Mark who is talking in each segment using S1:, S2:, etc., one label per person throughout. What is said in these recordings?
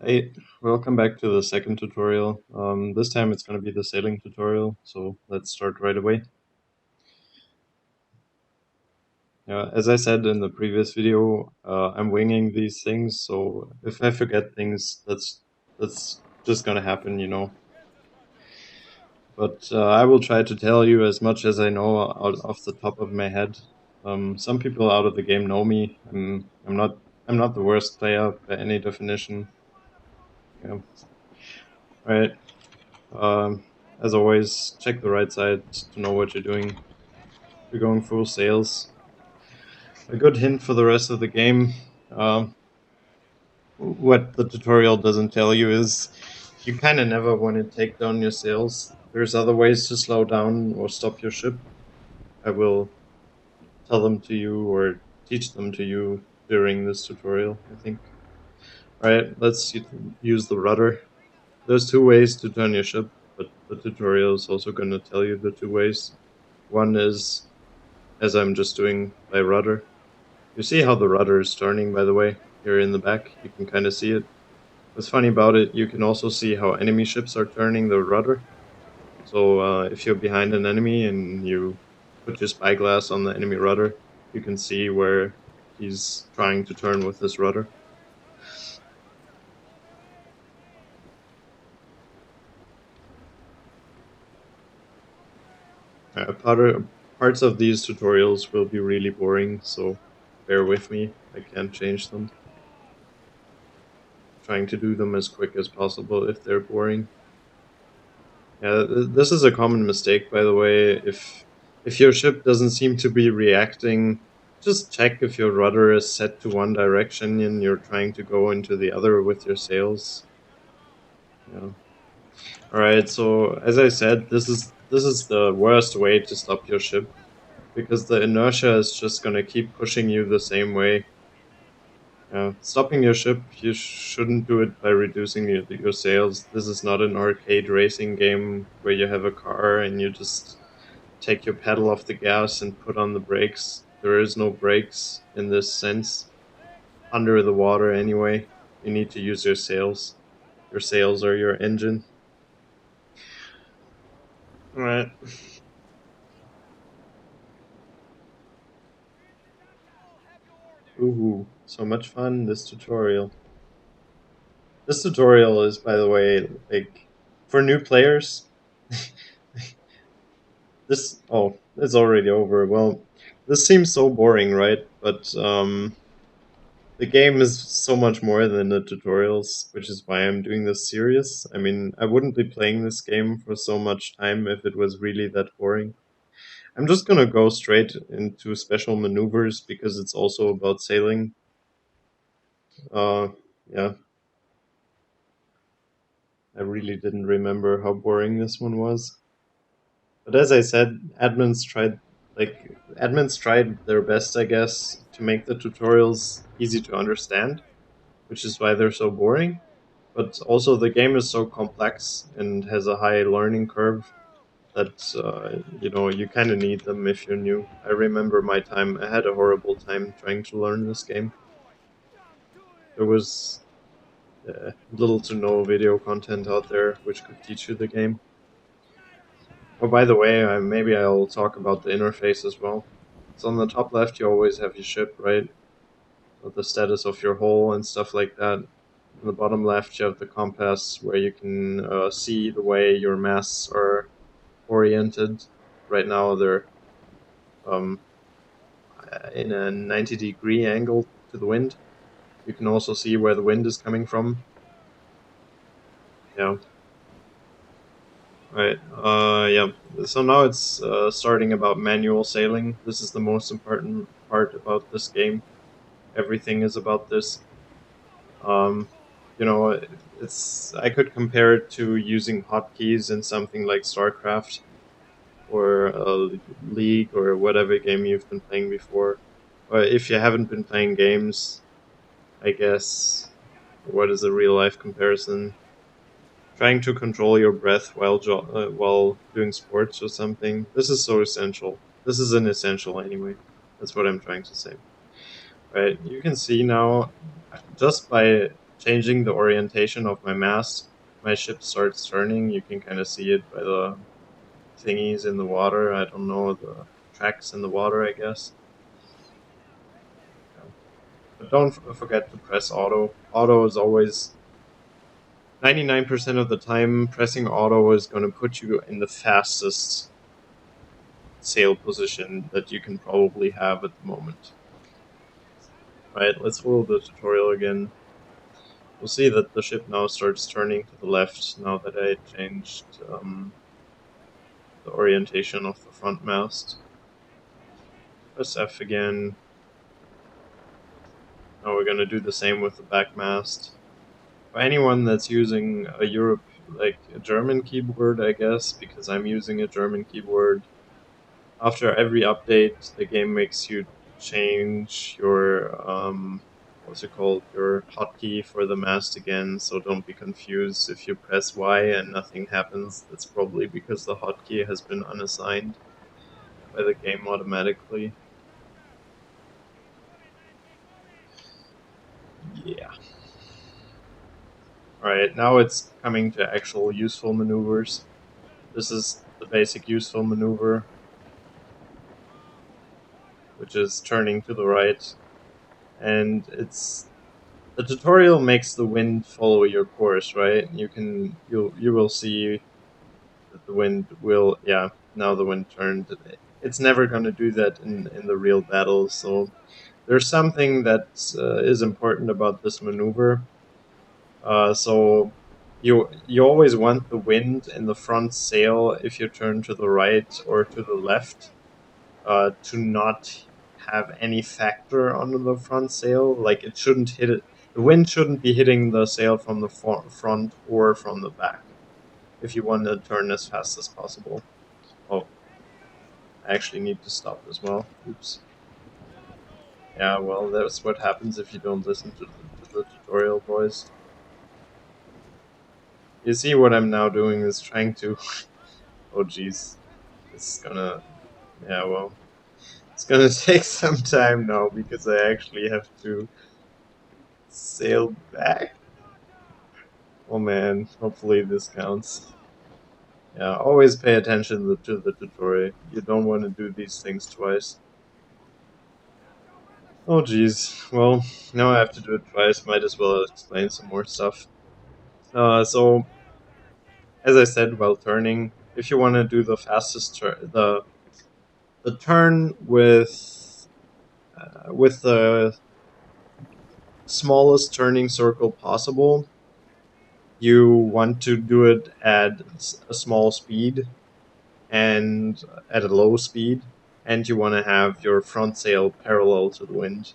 S1: Hey, welcome back to the second tutorial. This time it's going to be the sailing tutorial, so let's start right away. As I said in the previous video, I'm winging these things, so if I forget things, that's just going to happen, you know. But I will try to tell you as much as I know out off the top of my head. Some people out of the game know me. I'm not the worst player by any definition. Yeah. Right. Um, as always, check the right side to know what you're doing. We're going full sails. A good hint for the rest of the game. Um, what the tutorial doesn't tell you is you kind of never want to take down your sails. There's other ways to slow down or stop your ship. I will tell them to you or teach them to you during this tutorial, I think. Alright, let's use the rudder. There's two ways to turn your ship, but the tutorial is also going to tell you the two ways. One is, as I'm just doing by rudder. You see how the rudder is turning, by the way, here in the back? You can kind of see it. What's funny about it, you can also see how enemy ships are turning the rudder. So if you're behind an enemy and you put your spyglass on the enemy rudder, you can see where he's trying to turn with his rudder. Parts of these tutorials will be really boring, so bear with me. I can't change them. Trying to do them as quick as possible if they're boring. Yeah, this is a common mistake, by the way. If your ship doesn't seem to be reacting, just check if your rudder is set to one direction and you're trying to go into the other with your sails. Yeah. All right. So as I said, this is the worst way to stop your ship because the inertia is just gonna keep pushing you the same way. Stopping your ship, you shouldn't do it by reducing your sails. This is not an arcade racing game where you have a car and you just take your pedal off the gas and put on the brakes. There is no brakes in this sense. Under the water, anyway, you need to use your sails. Your sails are your engine. Alright. Ooh, so much fun, this tutorial. This tutorial is, by the way, like, for new players, it's already over. Well, this seems so boring, right? But the game is so much more than the tutorials, which is why I'm doing this series. I mean, I wouldn't be playing this game for so much time if it was really that boring. I'm just gonna go straight into special maneuvers because it's also about sailing. Uh, yeah, I really didn't remember how boring this one was. But as I said, admins tried their best, I guess, to make the tutorials easy to understand, which is why they're so boring. But also the game is so complex and has a high learning curve that you kind of need them if you're new. I remember my time; I had a horrible time trying to learn this game. There was little to no video content out there which could teach you the game. Oh, by the way, maybe I'll talk about the interface as well. So on the top left, you always have your ship, right? With the status of your hull and stuff like that. On the bottom left, you have the compass where you can see the way your masts are oriented. Right now, they're um, in a 90-degree angle to the wind. You can also see where the wind is coming from. Yeah. Right. Yeah. So now it's starting about manual sailing. This is the most important part about this game. Everything is about this. Um, it's I could compare it to using hotkeys in something like StarCraft or League or whatever game you've been playing before. Or if you haven't been playing games, I guess what is a real life comparison? Trying to control your breath while doing sports or something. This is so essential. This is an essential anyway. That's what I'm trying to say. Right? You can see now just by changing the orientation of my mast, my ship starts turning. You can kind of see it by the thingies in the water. I don't know, the tracks in the water, I guess. Yeah. But don't forget to press auto. Auto is always 99% of the time. Pressing auto is going to put you in the fastest sail position that you can probably have at the moment. Right, let's follow the tutorial again. We'll see that the ship now starts turning to the left now that I changed the orientation of the front mast. Press F again. Now we're going to do the same with the back mast. For anyone that's using a like a German keyboard, I guess, because I'm using a German keyboard, after every update, the game makes you change your what's it called, your hotkey for the mast again. So don't be confused if you press Y and nothing happens. That's probably because the hotkey has been unassigned by the game automatically. Yeah. Alright, now it's coming to actual useful maneuvers. This is the basic useful maneuver, which is turning to the right. And it's the tutorial makes the wind follow your course, right? You will see that the wind will, yeah, now the wind turned. It's never going to do that in the real battle, so there's something that is important about this maneuver. So you always want the wind in the front sail if you turn to the right or to the left, to not have any factor on the front sail. Like it shouldn't hit it. The wind shouldn't be hitting the sail from the front or from the back if you want to turn as fast as possible. Oh, I actually need to stop as well. Oops. Yeah, well, that's what happens if you don't listen to the tutorial, boys. You see what I'm now doing is trying to... Oh, jeez. It's gonna... Yeah, well... It's gonna take some time now, because I actually have to sail back. Oh man, hopefully this counts. Yeah, always pay attention to the tutorial. You don't want to do these things twice. Oh jeez, well, now I have to do it twice, might as well explain some more stuff. So, as I said, while turning, if you want to do the fastest turn, the turn with the smallest turning circle possible, you want to do it at a small speed and at a low speed, and you want to have your front sail parallel to the wind.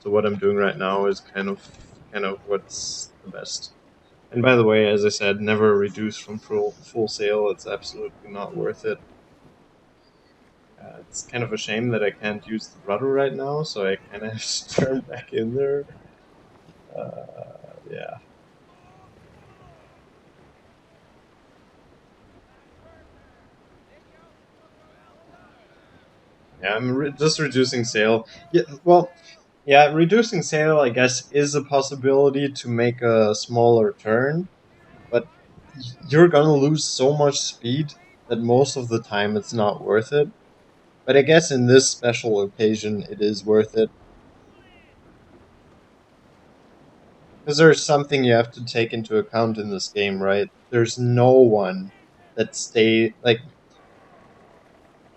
S1: So what I'm doing right now is kind of what's the best. And by the way, as I said, never reduce from full sail. It's absolutely not worth it. It's kind of a shame that I can't use the rudder right now, so I kind of have to turn back in there. Yeah. Yeah, I'm just reducing sail. Yeah, well, yeah, reducing sail, I guess, is a possibility to make a smaller turn, but you're gonna lose so much speed that most of the time it's not worth it. But I guess in this special occasion, it is worth it. Because there's something you have to take into account in this game, right? There's no one that like,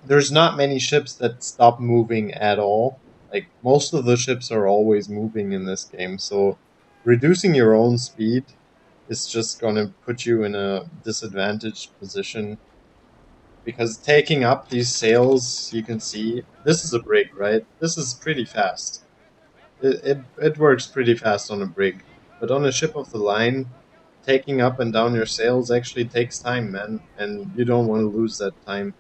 S1: there's not many ships that stop moving at all. Like, most of the ships are always moving in this game, so reducing your own speed is just gonna put you in a disadvantaged position. Because taking up these sails, you can see, this is a brig, right? This is pretty fast. It works pretty fast on a brig. But on a ship of the line, taking up and down your sails actually takes time, man. And you don't want to lose that time.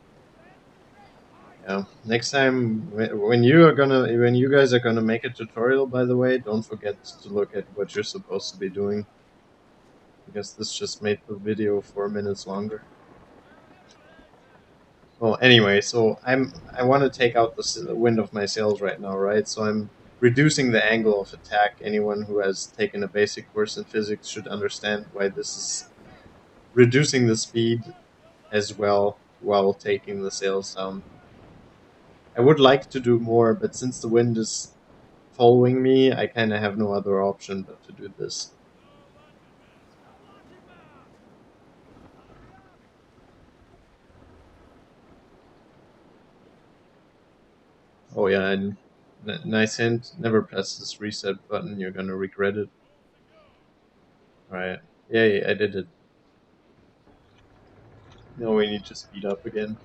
S1: Yeah. Next time, when you guys are gonna make a tutorial, by the way, don't forget to look at what you're supposed to be doing. Because this just made the video 4 minutes longer. Well, anyway, so I want to take out the wind of my sails right now, right? So I'm reducing the angle of attack. Anyone who has taken a basic course in physics should understand why this is reducing the speed as well while taking the sails down. I would like to do more, but since the wind is following me, I kind of have no other option but to do this. Oh yeah, and nice hint. Never press this reset button. You're gonna regret it. All right. Yay, I did it. Now we need to speed up again.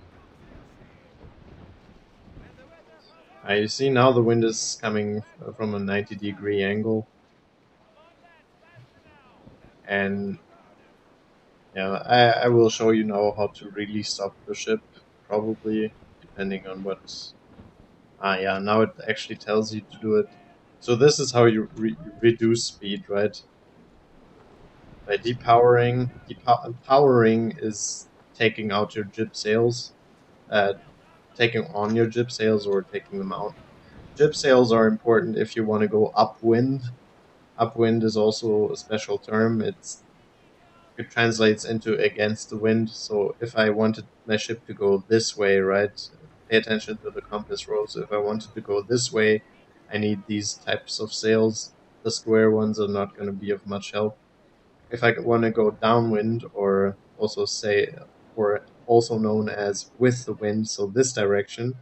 S1: You see now the wind is coming from a 90-degree angle, and yeah, I will show you now how to really stop the ship, probably depending on what. Yeah, now it actually tells you to do it. So this is how you reduce speed, right? By depowering. Powering is taking out your jib sails, uh, taking on your jib sails or taking them out. Jib sails are important if you want to go upwind. Upwind is also a special term. It translates into against the wind. So if I wanted my ship to go this way, right? Pay attention to the compass rule. So if I wanted to go this way, I need these types of sails. The square ones are not going to be of much help. If I want to go downwind, or also known as with the wind, so this direction,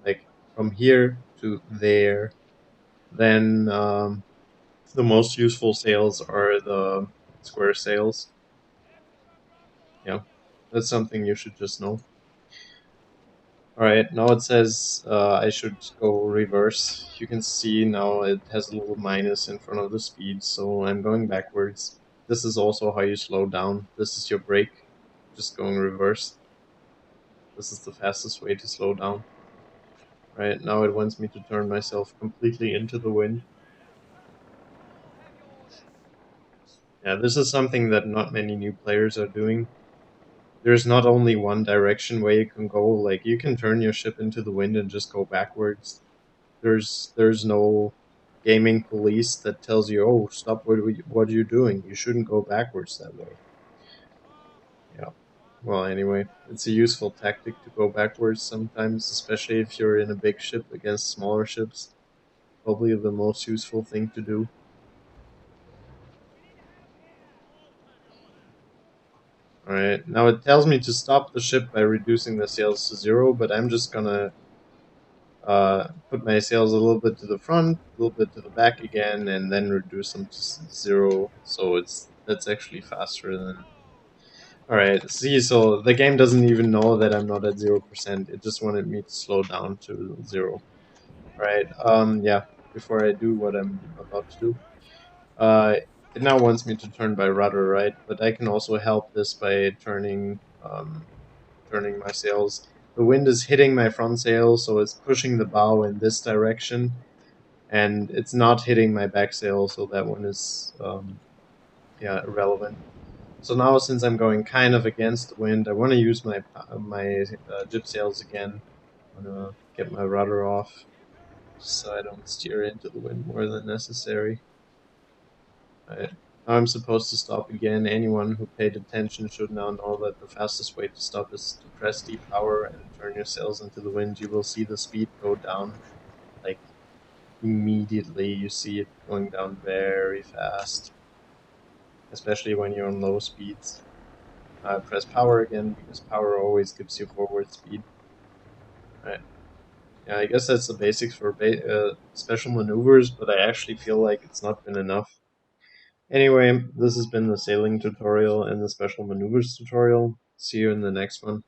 S1: like from here to there, then the most useful sails are the square sails. Yeah, that's something you should just know. Alright, now it says I should go reverse. You can see now it has a little minus in front of the speed, so I'm going backwards. This is also how you slow down. This is your brake, just going reverse. This is the fastest way to slow down. Right, now it wants me to turn myself completely into the wind. Yeah, this is something that not many new players are doing. There's not only one direction where you can go, like you can turn your ship into the wind and just go backwards. There's no gaming police that tells you, oh, stop, what are you doing? You shouldn't go backwards that way. Yeah. Well, anyway, it's a useful tactic to go backwards sometimes, especially if you're in a big ship against smaller ships. Probably the most useful thing to do. Alright, now it tells me to stop the ship by reducing the sails to 0, but I'm just gonna put my sails a little bit to the front, a little bit to the back again, and then reduce them to 0. So that's actually faster than. Alright, see, so the game doesn't even know that I'm not at 0%. It just wanted me to slow down to 0. Alright, yeah, before I do what I'm about to do. Uh, it now wants me to turn by rudder, right? But I can also help this by turning my sails. The wind is hitting my front sail, so it's pushing the bow in this direction, and it's not hitting my back sail, so that one is yeah, irrelevant. So now, since I'm going kind of against the wind, I want to use my jib sails again. I'm gonna get my rudder off so I don't steer into the wind more than necessary. Right. Now I'm supposed to stop again. Anyone who paid attention should now know that the fastest way to stop is to press deep power and turn your sails into the wind. You will see the speed go down, like, immediately. You see it going down very fast, especially when you're on low speeds. Press power again, because power always gives you forward speed. Right. Yeah, I guess that's the basics for special maneuvers, but I actually feel like it's not been enough. Anyway, this has been the sailing tutorial and the special maneuvers tutorial. See you in the next one.